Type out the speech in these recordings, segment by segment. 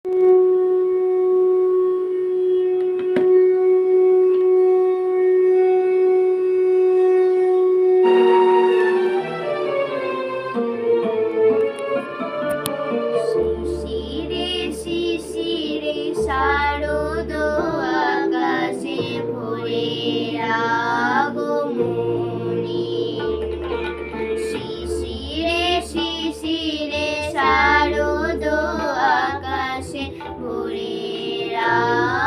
শিশিরে শিশিরে শারদ আকাশে ভোরের আগমনী। শিশিরে শিশিরে শারদ আকাশে ভোরের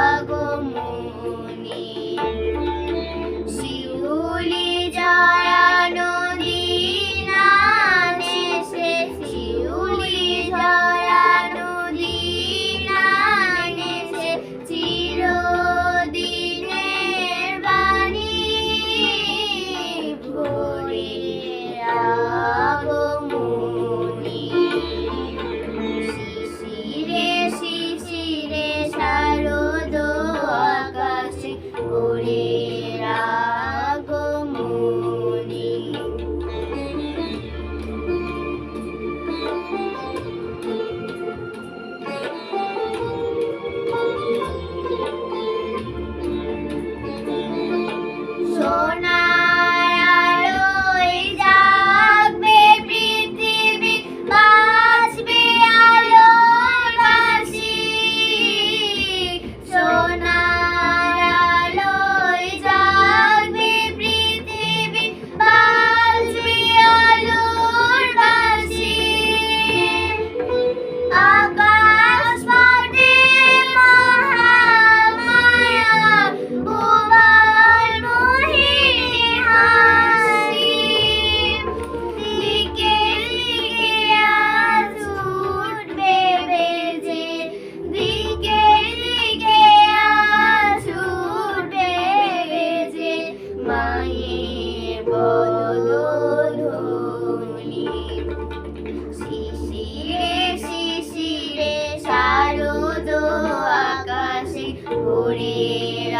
আগমনী। শিউলি জড়ানো দিনানে সে শিউলি জড়ানো দিনানে সে চিরদিনের বাণী ভোরের আগমনী। শিশিরে শিশিরে শারদ আকাশে ভোরের আগমনী। সোনার আলোয় জাগবে পৃথিবী, বাজবে আলোর বাঁশি। সোনার আলোয় জাগবে পৃথিবী, বাজবে আলোর বাঁশি। আকাশ পাতে মহামায়া, ভুবন মোহিনী হাসি। দিকে দিকে আজ উঠবে বেজে, দিকে দিকে আজ উঠবে বেজে মায়ের বদধ্বনি। শিশিরে শিশিরে শারদ আকাশে ভোরের